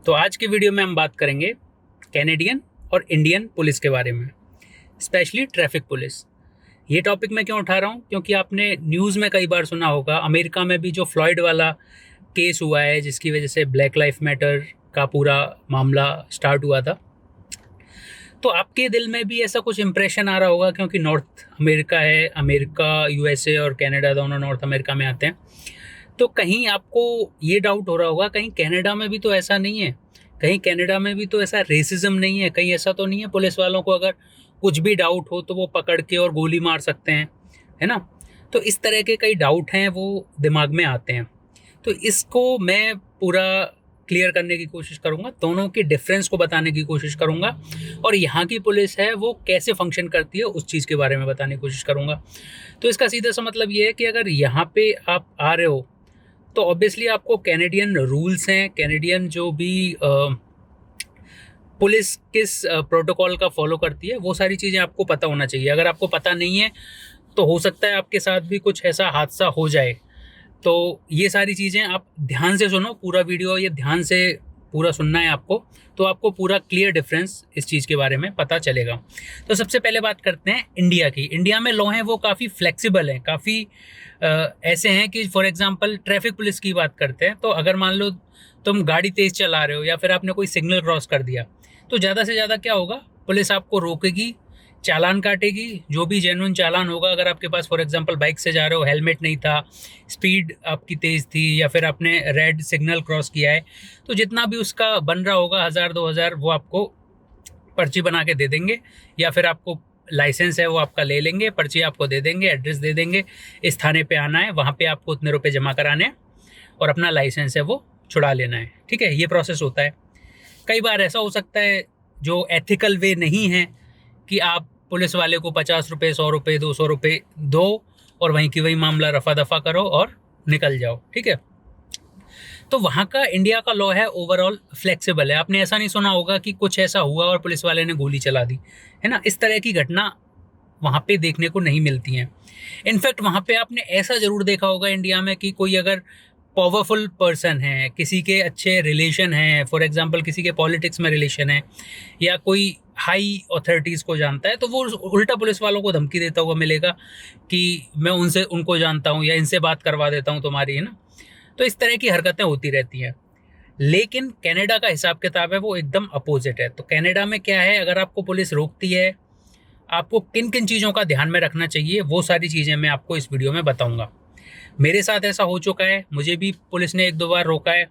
तो आज की वीडियो में हम बात करेंगे कैनेडियन और इंडियन पुलिस के बारे में, स्पेशली ट्रैफिक पुलिस। ये टॉपिक मैं क्यों उठा रहा हूँ, क्योंकि आपने न्यूज़ में कई बार सुना होगा अमेरिका में भी जो फ्लॉयड वाला केस हुआ है, जिसकी वजह से ब्लैक लाइफ मैटर का पूरा मामला स्टार्ट हुआ था। तो आपके दिल में भी ऐसा कुछ इम्प्रेशन आ रहा होगा, क्योंकि नॉर्थ अमेरिका है, अमेरिका यूएसए और कनाडा दोनों नॉर्थ अमेरिका में आते हैं। तो कहीं आपको ये डाउट हो रहा होगा, कहीं कनाडा में भी तो ऐसा नहीं है, कहीं कनाडा में भी तो ऐसा रेसिज्म नहीं है, कहीं ऐसा तो नहीं है पुलिस वालों को अगर कुछ भी डाउट हो तो वो पकड़ के और गोली मार सकते हैं, है ना। तो इस तरह के कई डाउट हैं वो दिमाग में आते हैं। तो इसको मैं पूरा क्लियर करने की कोशिश करूंगा, दोनों के डिफरेंस को बताने की कोशिश करूंगा, और यहाँ की पुलिस है वो कैसे फंक्शन करती है उस चीज़ के बारे में बताने की कोशिश करूंगा। तो इसका सीधा सा मतलब ये है कि अगर यहाँ पे आप आ रहे हो तो ऑब्वियसली आपको कैनेडियन रूल्स हैं, कैनेडियन जो भी पुलिस किस प्रोटोकॉल का फॉलो करती है वो सारी चीज़ें आपको पता होना चाहिए। अगर आपको पता नहीं है तो हो सकता है आपके साथ भी कुछ ऐसा हादसा हो जाए। तो ये सारी चीज़ें आप ध्यान से सुनो, पूरा वीडियो ये ध्यान से पूरा सुनना है आपको, तो आपको पूरा क्लियर डिफरेंस इस चीज़ के बारे में पता चलेगा। तो सबसे पहले बात करते हैं इंडिया की। इंडिया में लॉ हैं वो काफ़ी फ्लेक्सिबल हैं, काफ़ी ऐसे हैं कि फॉर एग्जांपल ट्रैफिक पुलिस की बात करते हैं तो अगर मान लो तुम गाड़ी तेज़ चला रहे हो या फिर आपने कोई सिग्नल क्रॉस कर दिया, तो ज़्यादा से ज़्यादा क्या होगा, पुलिस आपको रोकेगी, चालान काटेगी, जो भी जेन्युइन चालान होगा। अगर आपके पास फॉर एग्जांपल बाइक से जा रहे हो, हेलमेट नहीं था, स्पीड आपकी तेज़ थी, या फिर आपने रेड सिग्नल क्रॉस किया है, तो जितना भी उसका बन रहा होगा 1000-2000 वो आपको पर्ची बना के दे देंगे, या फिर आपको लाइसेंस है वो आपका ले लेंगे, पर्ची आपको दे देंगे, एड्रेस दे देंगे, इस थाने पे आना है, वहाँ पे आपको उतने रुपये जमा कराने हैं और अपना लाइसेंस है वो छुड़ा लेना है। ठीक है, ये प्रोसेस होता है। कई बार ऐसा हो सकता है जो एथिकल वे नहीं है कि आप पुलिस वाले को 50 रुपये, 100 रुपये, 200 रुपये दो और वहीं की वही मामला रफा दफा करो और निकल जाओ। ठीक है, तो वहाँ का इंडिया का लॉ है ओवरऑल फ्लेक्सिबल है। आपने ऐसा नहीं सुना होगा कि कुछ ऐसा हुआ और पुलिस वाले ने गोली चला दी, है ना। इस तरह की घटना वहाँ पे देखने को नहीं मिलती हैं। इनफैक्ट वहाँ पे आपने ऐसा ज़रूर देखा होगा इंडिया में कि कोई अगर पावरफुल पर्सन है, किसी के अच्छे रिलेशन हैं, फॉर एग्जांपल किसी के पॉलिटिक्स में रिलेशन है, या कोई हाई अथॉरिटीज़ को जानता है, तो वो उल्टा पुलिस वालों को धमकी देता हुआ मिलेगा कि मैं उनको जानता हूँ या इनसे बात करवा देता हूँ तुम्हारी, है ना। तो इस तरह की हरकतें होती रहती हैं। लेकिन कनाडा का हिसाब किताब है वो एकदम अपोजिट है। तो कनाडा में क्या है, अगर आपको पुलिस रोकती है, आपको किन किन चीज़ों का ध्यान में रखना चाहिए वो सारी चीज़ें मैं आपको इस वीडियो में बताऊंगा। मेरे साथ ऐसा हो चुका है, मुझे भी पुलिस ने 1-2 बार रोका है।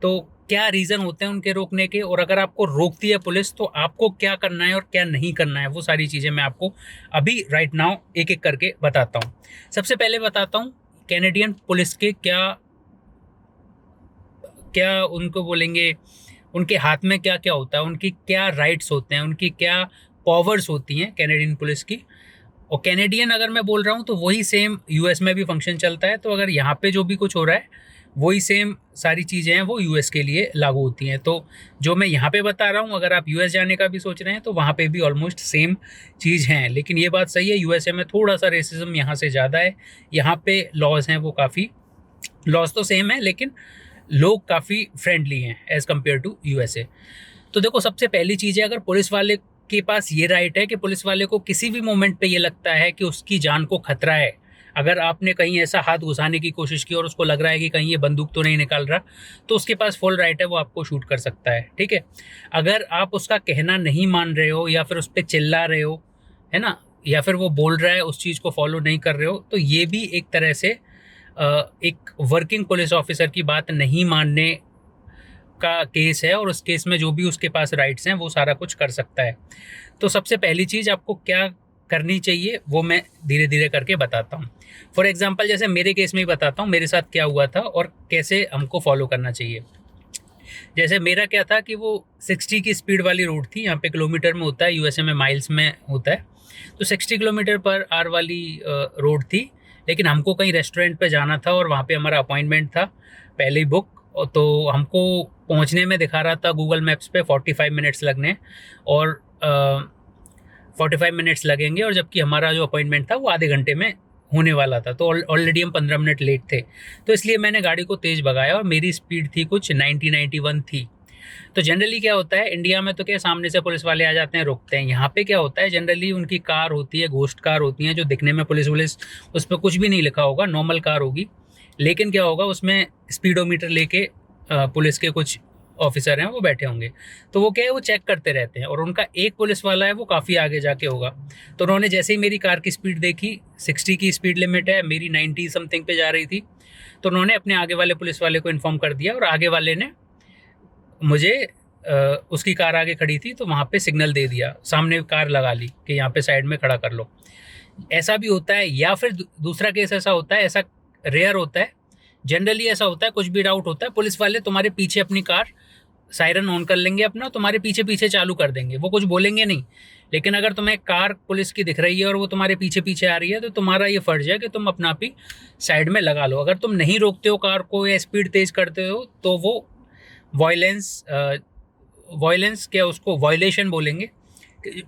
तो क्या रीज़न होते हैं उनके रोकने के, और अगर आपको रोकती है पुलिस तो आपको क्या करना है और क्या नहीं करना है, वो सारी चीज़ें मैं आपको अभी राइट नाउ एक एक करके बताता हूँ। सबसे पहले बताता हूँ कैनेडियन पुलिस के क्या क्या उनको बोलेंगे, उनके हाथ में क्या क्या होता है, उनकी क्या राइट्स होते हैं, उनकी क्या पावर्स होती हैं कैनेडियन पुलिस की। और कैनेडियन अगर मैं बोल रहा हूँ तो वही सेम यूएस में भी फंक्शन चलता है। तो अगर यहाँ पे जो भी कुछ हो रहा है वही सेम सारी चीज़ें हैं वो यूएस के लिए लागू होती हैं। तो जो मैं यहाँ पे बता रहा हूँ, अगर आप यूएस जाने का भी सोच रहे हैं तो वहाँ पे भी ऑलमोस्ट सेम चीज़ हैं। लेकिन ये बात सही है, यूएसए में थोड़ा सा रेसिज्म यहाँ से ज़्यादा है। यहाँ पे लॉज हैं वो काफ़ी, लॉज तो सेम है लेकिन लोग काफ़ी फ्रेंडली हैं एज़ कम्पेयर टू यूएसए। तो देखो, सबसे पहली चीज़ है, अगर पुलिस वाले के पास ये राइट है कि पुलिस वाले को किसी भी मोमेंट पे ये लगता है कि उसकी जान को खतरा है, अगर आपने कहीं ऐसा हाथ घुसाने की कोशिश की और उसको लग रहा है कि कहीं ये बंदूक तो नहीं निकाल रहा, तो उसके पास फुल राइट है, वो आपको शूट कर सकता है। ठीक है, अगर आप उसका कहना नहीं मान रहे हो या फिर उस पर चिल्ला रहे हो, है ना, या फिर वो बोल रहा है उस चीज़ को फॉलो नहीं कर रहे हो, तो ये भी एक तरह से एक वर्किंग पुलिस ऑफिसर की बात नहीं मानने का केस है, और उस केस में जो भी उसके पास राइट्स हैं वो सारा कुछ कर सकता है। तो सबसे पहली चीज़ आपको क्या करनी चाहिए वो मैं धीरे धीरे करके बताता हूँ। फॉर एग्जांपल जैसे मेरे केस में ही बताता हूँ मेरे साथ क्या हुआ था और कैसे हमको फॉलो करना चाहिए। जैसे मेरा क्या था कि वो 60 की स्पीड वाली रोड थी, यहाँ पे किलोमीटर में होता है, यूएसए में माइल्स में होता है। तो 60 किलोमीटर पर आवर वाली रोड थी, लेकिन हमको कहीं रेस्टोरेंट पे जाना था और वहाँ पे हमारा अपॉइंटमेंट था पहले ही बुक। तो हमको पहुँचने में दिखा रहा था गूगल मैप्स पे 45 मिनट्स लगने, और 45 मिनट्स लगेंगे, और जबकि हमारा जो अपॉइंटमेंट था वो आधे घंटे में होने वाला था। तो ऑलरेडी हम 15 मिनट लेट थे। तो इसलिए मैंने गाड़ी को तेज़ भगाया और मेरी स्पीड थी कुछ 90-91 थी। तो जनरली क्या होता है, इंडिया में तो क्या सामने से पुलिस वाले आ जाते हैं, रुकते हैं। यहाँ पे क्या होता है, जनरली उनकी कार होती है, घोस्ट कार होती है, जो दिखने में पुलिस उस पर कुछ भी नहीं लिखा होगा, नॉर्मल कार होगी, लेकिन क्या होगा उसमें स्पीडोमीटर लेके पुलिस के कुछ ऑफिसर हैं वो बैठे होंगे। तो वो क्या है, वो चेक करते रहते हैं, और उनका एक पुलिस वाला है वो काफ़ी आगे जाके होगा। तो उन्होंने जैसे ही मेरी कार की स्पीड देखी, 60 की स्पीड लिमिट है, मेरी 90 समथिंग पे जा रही थी, तो उन्होंने अपने आगे वाले पुलिस वाले को इन्फॉर्म कर दिया, और आगे वाले ने मुझे उसकी कार आगे खड़ी थी तो वहाँ पे सिग्नल दे दिया, सामने कार लगा ली कि यहाँ पे साइड में खड़ा कर लो। ऐसा भी होता है। या फिर दूसरा केस ऐसा होता है, ऐसा रेयर होता है, जनरली ऐसा होता है, कुछ भी डाउट होता है, पुलिस वाले तुम्हारे पीछे अपनी कार सायरन ऑन कर लेंगे अपना, तुम्हारे पीछे पीछे चालू कर देंगे, वो कुछ बोलेंगे नहीं। लेकिन अगर तुम्हें कार पुलिस की दिख रही है और वो तुम्हारे पीछे पीछे आ रही है, तो तुम्हारा ये फर्ज है कि तुम अपना आप ही साइड में लगा लो। अगर तुम नहीं रोकते हो कार को या स्पीड तेज करते हो तो वो वॉयलेंस क्या, उसको वॉयलेशन बोलेंगे कि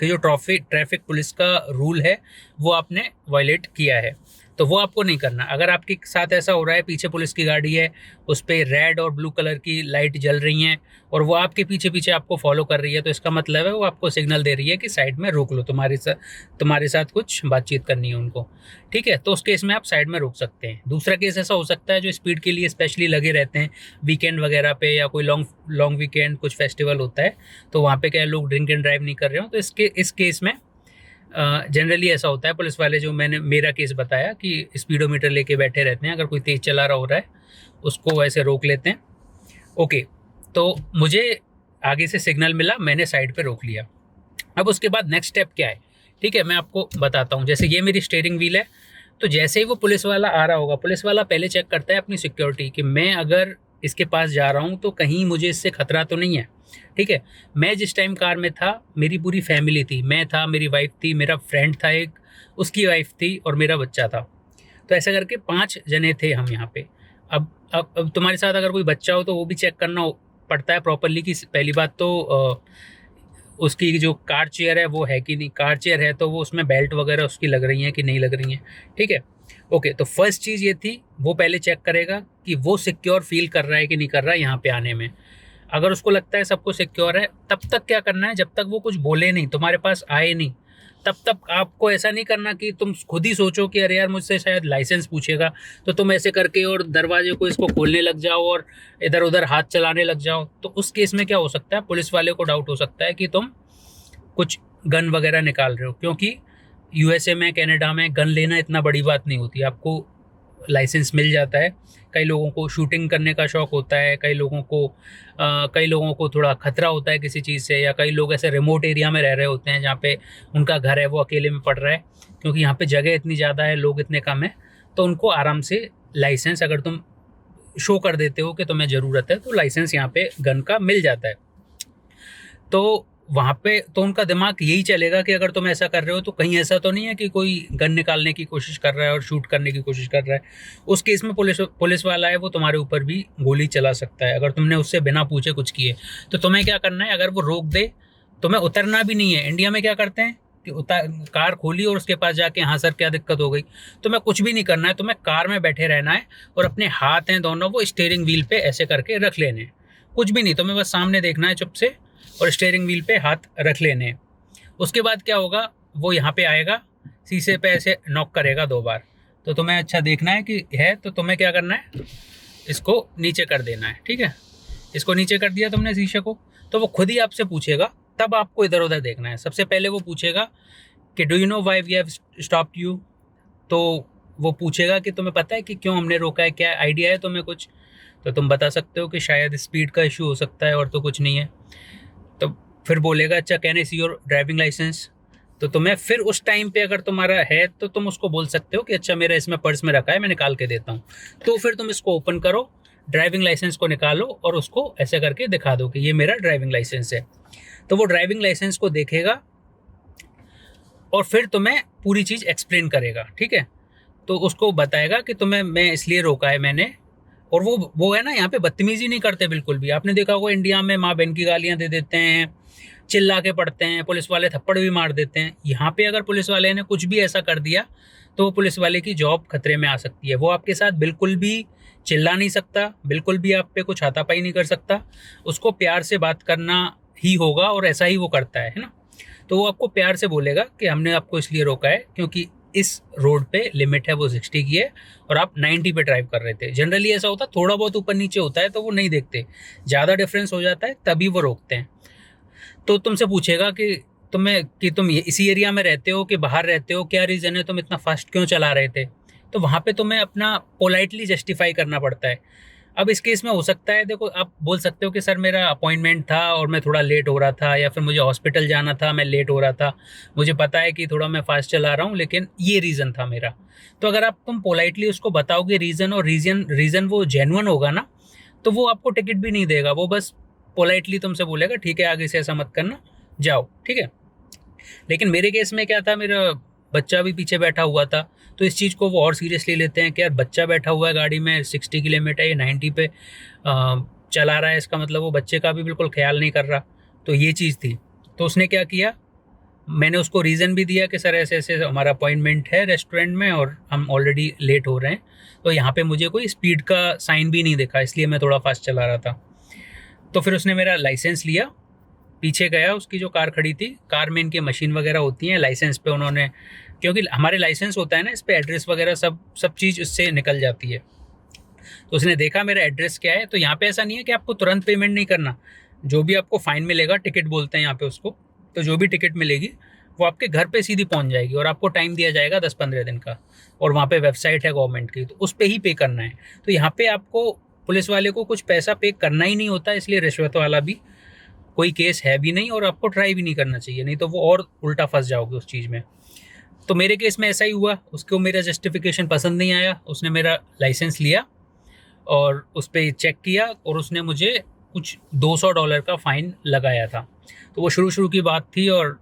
जो ट्रैफिक पुलिस का रूल है वो आपने वायलेट किया है, तो वो आपको नहीं करना। अगर आपके साथ ऐसा हो रहा है, पीछे पुलिस की गाड़ी है, उस पर रेड और ब्लू कलर की लाइट जल रही हैं और वो आपके पीछे पीछे आपको फॉलो कर रही है, तो इसका मतलब है वो आपको सिग्नल दे रही है कि साइड में रोक लो, तुम्हारे साथ कुछ बातचीत करनी है उनको, ठीक है। तो उस केस में आप साइड में रोक सकते हैं। दूसरा केस ऐसा हो सकता है जो स्पीड के लिए स्पेशली लगे रहते हैं, वीकेंड वगैरह पे, या कोई लॉन्ग वीकेंड कुछ फेस्टिवल होता है, तो वहाँ पे क्या लोग ड्रिंक एंड ड्राइव नहीं कर रहे हो, तो इस केस में जनरली ऐसा होता है, पुलिस वाले जो मैंने मेरा केस बताया कि स्पीडोमीटर लेके बैठे रहते हैं, अगर कोई तेज़ चला रहा हो रहा है उसको वैसे रोक लेते हैं। ओके, तो मुझे आगे से सिग्नल मिला, मैंने साइड पे रोक लिया। अब उसके बाद नेक्स्ट स्टेप क्या है, ठीक है, मैं आपको बताता हूँ। जैसे ये मेरी स्टीयरिंग व्हील है, तो जैसे ही वो पुलिस वाला आ रहा होगा, पुलिस वाला पहले चेक करता है अपनी सिक्योरिटी कि मैं अगर इसके पास जा रहा हूँ तो कहीं मुझे इससे खतरा तो नहीं है, ठीक है। मैं जिस टाइम कार में था, मेरी पूरी फैमिली थी, मैं था, मेरी वाइफ थी, मेरा फ्रेंड था एक, उसकी वाइफ थी और मेरा बच्चा था। तो ऐसा करके 5 जने थे हम यहाँ पे। अब तुम्हारे साथ अगर कोई बच्चा हो तो वो भी चेक करना पड़ता है प्रॉपरली कि पहली बात तो उसकी जो कार चेयर है वो है कि नहीं, कार चेयर है तो वो उसमें बेल्ट वगैरह उसकी लग रही हैं कि नहीं लग रही हैं, ठीक है। ओके, तो फर्स्ट चीज़ ये थी, वो पहले चेक करेगा कि वो सिक्योर फील कर रहा है कि नहीं कर रहा है यहाँ पे आने में। अगर उसको लगता है सब कुछ सिक्योर है, तब तक क्या करना है, जब तक वो कुछ बोले नहीं, तुम्हारे पास आए नहीं, तब तक आपको ऐसा नहीं करना कि तुम खुद ही सोचो कि अरे यार मुझसे शायद लाइसेंस पूछेगा, तो तुम ऐसे करके और दरवाजे को इसको खोलने लग जाओ और इधर उधर हाथ चलाने लग जाओ। तो उस केस में क्या हो सकता है, पुलिस वाले को डाउट हो सकता है कि तुम कुछ गन वगैरह निकाल रहे हो, क्योंकि यूएसए में, कनाडा में गन लेना इतना बड़ी बात नहीं होती, आपको लाइसेंस मिल जाता है। कई लोगों को शूटिंग करने का शौक़ होता है, कई लोगों को थोड़ा खतरा होता है किसी चीज़ से, या कई लोग ऐसे रिमोट एरिया में रह रहे होते हैं जहाँ पे उनका घर है वो अकेले में पड़ रहा है, क्योंकि यहाँ पे जगह इतनी ज़्यादा है, लोग इतने कम हैं, तो उनको आराम से लाइसेंस अगर तुम शो कर देते हो कि तुम्हें ज़रूरत है, तो लाइसेंस यहाँ पे गन का मिल जाता है। तो वहाँ पे तो उनका दिमाग यही चलेगा कि अगर तुम ऐसा कर रहे हो तो कहीं ऐसा तो नहीं है कि कोई गन निकालने की कोशिश कर रहा है और शूट करने की कोशिश कर रहा है। उस केस में पुलिस वाला है वो तुम्हारे ऊपर भी गोली चला सकता है, अगर तुमने उससे बिना पूछे कुछ किए। तो तुम्हें क्या करना है, अगर वो रोक दे, तुम्हें उतरना भी नहीं है। इंडिया में क्या करते हैं कि कार खोली और उसके पास जाके हाँ सर क्या दिक्कत हो गई, तुम्हें कुछ भी नहीं करना है, तुम्हें कार में बैठे रहना है और अपने हाथ हैं दोनों वो स्टीयरिंग व्हील पे ऐसे करके रख लेने, कुछ भी नहीं, तुम्हें बस सामने देखना है चुप से और स्टीयरिंग व्हील पे हाथ रख लेने हैं। उसके बाद क्या होगा, वो यहाँ पे आएगा, शीशे पे ऐसे नॉक करेगा 2 बार, तो तुम्हें अच्छा देखना है कि है, तो तुम्हें क्या करना है, इसको नीचे कर देना है, ठीक है। इसको नीचे कर दिया तुमने शीशे को, तो वो खुद ही आपसे पूछेगा, तब आपको इधर उधर देखना है। सबसे पहले वो पूछेगा कि do you know why we have stopped you, तो वो पूछेगा कि तुम्हें पता है कि क्यों हमने रोका है, क्या आइडिया है तुम्हें कुछ, तो तुम बता सकते हो कि शायद स्पीड का इशू हो सकता है और तो कुछ नहीं है। तो फिर बोलेगा अच्छा can I see your driving licence, तो तुम्हें फिर उस टाइम पे अगर तुम्हारा है तो तुम उसको बोल सकते हो कि अच्छा मेरा इसमें पर्स में रखा है, मैं निकाल के देता हूँ। तो फिर तुम इसको ओपन करो, ड्राइविंग लाइसेंस को निकालो और उसको ऐसे करके दिखा दो कि ये मेरा ड्राइविंग लाइसेंस है। तो वो ड्राइविंग लाइसेंस को देखेगा और फिर तुम्हें पूरी चीज़ एक्सप्लेन करेगा, ठीक है। तो उसको बताएगा कि तुम्हें मैं इसलिए रोका है मैंने, और वो है ना, यहाँ पे बदतमीजी नहीं करते बिल्कुल भी। आपने देखा होगा इंडिया में माँ बहन की गालियाँ दे देते हैं, चिल्ला के पढ़ते हैं, पुलिस वाले थप्पड़ भी मार देते हैं। यहाँ पे अगर पुलिस वाले ने कुछ भी ऐसा कर दिया तो वो पुलिस वाले की जॉब खतरे में आ सकती है। वो आपके साथ बिल्कुल भी चिल्ला नहीं सकता, बिल्कुल भी आप पे कुछ हाथापाई नहीं कर सकता। उसको प्यार से बात करना ही होगा और ऐसा ही वो करता है ना। तो वो आपको प्यार से बोलेगा कि हमने आपको इसलिए रोका है क्योंकि इस रोड पे लिमिट है वो 60 की है और आप 90 पे ड्राइव कर रहे थे। जनरली ऐसा होता है, थोड़ा बहुत ऊपर नीचे होता है तो वो नहीं देखते, ज़्यादा डिफरेंस हो जाता है तभी वो रोकते हैं। तो तुमसे पूछेगा कि तुम इसी एरिया में रहते हो कि बाहर रहते हो, क्या रीज़न है, तुम इतना फास्ट क्यों चला रहे थे। तो वहाँ पे तुम्हें अपना पोलाइटली जस्टिफाई करना पड़ता है। अब इस केस में हो सकता है, देखो आप बोल सकते हो कि सर मेरा अपॉइंटमेंट था और मैं थोड़ा लेट हो रहा था, या फिर मुझे हॉस्पिटल जाना था, मैं लेट हो रहा था, मुझे पता है कि थोड़ा मैं फास्ट चला रहा हूँ लेकिन ये रीज़न था मेरा। तो अगर तुम पोलाइटली उसको बताओगे रीज़न, और रीज़न वो जेन्युइन होगा ना, तो वो आपको टिकट भी नहीं देगा। वो बस पोलाइटली तुमसे बोलेगा ठीक है आगे से ऐसा मत करना, जाओ, ठीक है। लेकिन मेरे केस में क्या था, मेरा बच्चा भी पीछे बैठा हुआ था, तो इस चीज़ को वो और सीरियसली लेते हैं कि यार बच्चा बैठा हुआ है गाड़ी में, 60 किलोमीटर या 90 पे चला रहा है, इसका मतलब वो बच्चे का भी बिल्कुल ख्याल नहीं कर रहा। तो ये चीज़ थी। तो उसने क्या किया, मैंने उसको रीज़न भी दिया कि सर ऐसे ऐसे हमारा अपॉइंटमेंट है रेस्टोरेंट में और हम ऑलरेडी लेट हो रहे हैं, तो यहाँ पे मुझे कोई स्पीड का साइन भी नहीं दिखा, इसलिए मैं थोड़ा फास्ट चला रहा था। तो फिर उसने मेरा लाइसेंस लिया, पीछे गया, उसकी जो कार खड़ी थी, कार में इनकी मशीन वगैरह होती हैं, लाइसेंस पे उन्होंने, क्योंकि हमारे लाइसेंस होता है ना, इस पे एड्रेस वगैरह सब चीज़ उससे निकल जाती है। तो उसने देखा मेरा एड्रेस क्या है। तो यहाँ पे ऐसा नहीं है कि आपको तुरंत पेमेंट नहीं करना, जो भी आपको फ़ाइन मिलेगा, टिकट बोलते हैं यहाँ पे उसको, तो जो भी टिकट मिलेगी वो आपके घर पे सीधी पहुँच जाएगी और आपको टाइम दिया जाएगा 10-15 दिन का, और वहाँ पे वेबसाइट है गवर्नमेंट की, तो उस पर ही पे करना है। तो यहाँ पे आपको पुलिस वाले को कुछ पैसा पे करना ही नहीं होता, इसलिए रिश्वत वाला भी कोई केस है भी नहीं और आपको ट्राई भी नहीं करना चाहिए, नहीं तो वो और उल्टा फंस जाओगे उस चीज़ में। तो मेरे केस में ऐसा ही हुआ, उसको मेरा जस्टिफिकेशन पसंद नहीं आया, उसने मेरा लाइसेंस लिया और उस पर चेक किया और उसने मुझे कुछ $200 का फ़ाइन लगाया था। तो वो शुरू की बात थी और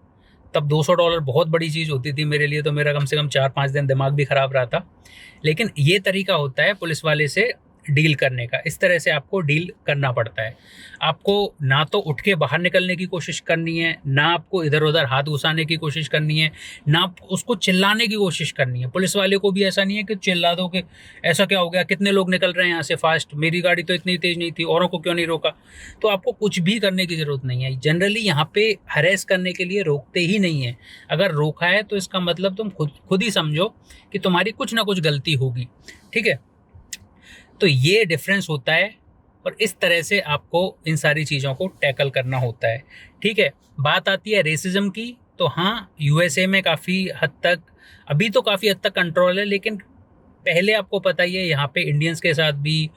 तब $200 बहुत बड़ी चीज़ होती थी मेरे लिए, तो मेरा कम से कम 4-5 दिन दिमाग भी ख़राब रहा था। लेकिन ये तरीका होता है पुलिस वाले से डील करने का, इस तरह से आपको डील करना पड़ता है। आपको ना तो उठ के बाहर निकलने की कोशिश करनी है, ना आपको इधर उधर हाथ घुसाने की कोशिश करनी है, ना उसको चिल्लाने की कोशिश करनी है। पुलिस वाले को भी ऐसा नहीं है कि चिल्ला दो कि ऐसा क्या हो गया, कितने लोग निकल रहे हैं यहाँ से फास्ट, मेरी गाड़ी तो इतनी तेज़ नहीं थी, औरों को क्यों नहीं रोका। तो आपको कुछ भी करने की ज़रूरत नहीं है। जनरली यहाँ पे हरेस करने के लिए रोकते ही नहीं है। अगर रोका है तो इसका मतलब तुम खुद ही समझो कि तुम्हारी कुछ ना कुछ गलती होगी, ठीक है। तो ये डिफरेंस होता है और इस तरह से आपको इन सारी चीज़ों को टैकल करना होता है, ठीक है। बात आती है रेसिज्म की, तो हाँ, यूएसए में काफ़ी हद तक, अभी तो काफ़ी हद तक कंट्रोल है, लेकिन पहले आपको पता ही है यहाँ पे इंडियंस के साथ भी,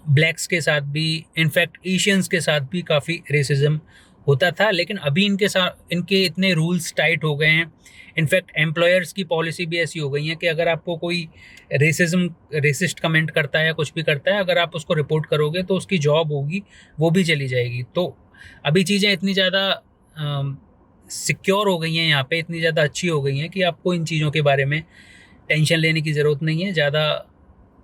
ब्लैक्स के साथ भी, इनफैक्ट एशियंस के साथ भी काफ़ी रेसिज्म होता था। लेकिन अभी इनके इतने रूल्स टाइट हो गए हैं। इनफैक्ट एम्प्लॉयर्स की पॉलिसी भी ऐसी हो गई है कि अगर आपको कोई रेसिस्ट कमेंट करता है या कुछ भी करता है, अगर आप उसको रिपोर्ट करोगे तो उसकी जॉब होगी वो भी चली जाएगी। तो अभी चीज़ें इतनी ज़्यादा सिक्योर हो गई हैं यहाँ पे, इतनी ज़्यादा अच्छी हो गई हैं कि आपको इन चीज़ों के बारे में टेंशन लेने की ज़रूरत नहीं है, ज़्यादा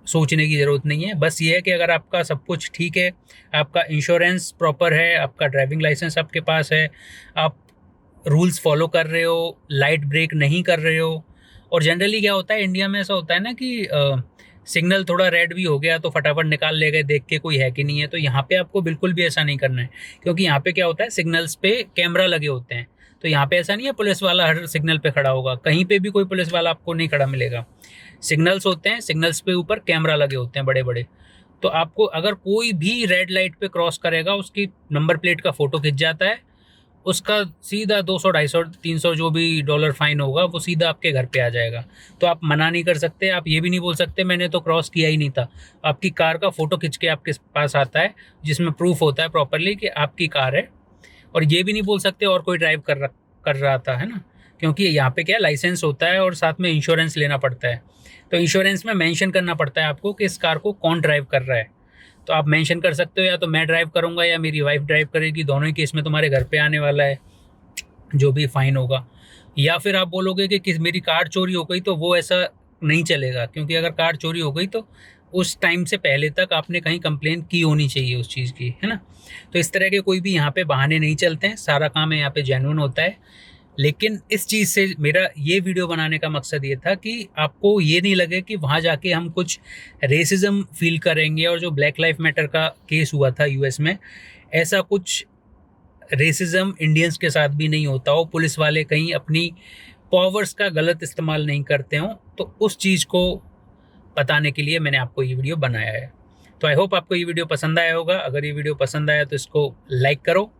सोचने की ज़रूरत नहीं है। बस ये है कि अगर आपका सब कुछ ठीक है, आपका इंश्योरेंस प्रॉपर है, आपका ड्राइविंग लाइसेंस आपके पास है, आप रूल्स फॉलो कर रहे हो, लाइट ब्रेक नहीं कर रहे हो। और जनरली क्या होता है इंडिया में, ऐसा होता है ना कि सिग्नल थोड़ा रेड भी हो गया तो फटाफट निकाल ले गए देख के कोई है कि नहीं है। तो यहाँ पे आपको बिल्कुल भी ऐसा नहीं करना है, क्योंकि यहाँ पे क्या होता है, सिग्नल्स पे कैमरा लगे होते हैं। तो यहाँ पे ऐसा नहीं है पुलिस वाला हर सिग्नल पे खड़ा होगा, कहीं पे भी कोई पुलिस वाला आपको नहीं खड़ा मिलेगा। सिग्नल्स होते हैं, सिग्नल्स पे ऊपर कैमरा लगे होते हैं बड़े बड़े। तो आपको अगर कोई भी रेड लाइट पे क्रॉस करेगा, उसकी नंबर प्लेट का फ़ोटो खिंच जाता है, उसका सीधा 200, 250, 300 जो भी डॉलर फाइन होगा वो सीधा आपके घर पे आ जाएगा। तो आप मना नहीं कर सकते, आप ये भी नहीं बोल सकते मैंने तो क्रॉस किया ही नहीं था। आपकी कार का फ़ोटो खिंच के आपके पास आता है जिसमें प्रूफ होता है प्रॉपरली कि आपकी कार है। और ये भी नहीं बोल सकते और कोई ड्राइव कर रहा था, है ना, क्योंकि यहाँ पे क्या लाइसेंस होता है और साथ में इंश्योरेंस लेना पड़ता है। तो इंश्योरेंस में मेंशन करना पड़ता है आपको कि इस कार को कौन ड्राइव कर रहा है। तो आप मेंशन कर सकते हो, या तो मैं ड्राइव करूँगा या मेरी वाइफ ड्राइव करेगी, दोनों ही केस में तुम्हारे घर पे आने वाला है जो भी फ़ाइन होगा। या फिर आप बोलोगे कि मेरी कार चोरी हो गई, तो वो ऐसा नहीं चलेगा, क्योंकि अगर कार चोरी हो गई तो उस टाइम से पहले तक आपने कहीं कंप्लेन की होनी चाहिए उस चीज़ की, है ना। तो इस तरह के कोई भी यहाँ पे बहाने नहीं चलते हैं, सारा काम है यहाँ पे जेन्युइन होता है। लेकिन इस चीज़ से मेरा ये वीडियो बनाने का मकसद ये था कि आपको ये नहीं लगे कि वहाँ जाके हम कुछ रेसिज्म फील करेंगे। और जो ब्लैक लाइफ मैटर का केस हुआ था यूएस में, ऐसा कुछ रेसिज्म इंडियंस के साथ भी नहीं होता हो, पुलिस वाले कहीं अपनी पावर्स का गलत इस्तेमाल नहीं करते हों। तो उस चीज़ को बताने के लिए मैंने आपको ये वीडियो बनाया है। तो आई होप आपको ये वीडियो पसंद आया होगा। अगर ये वीडियो पसंद आया तो इसको लाइक करो,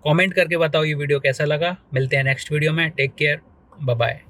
कमेंट करके बताओ ये वीडियो कैसा लगा। मिलते हैं नेक्स्ट वीडियो में। Take care, bye bye.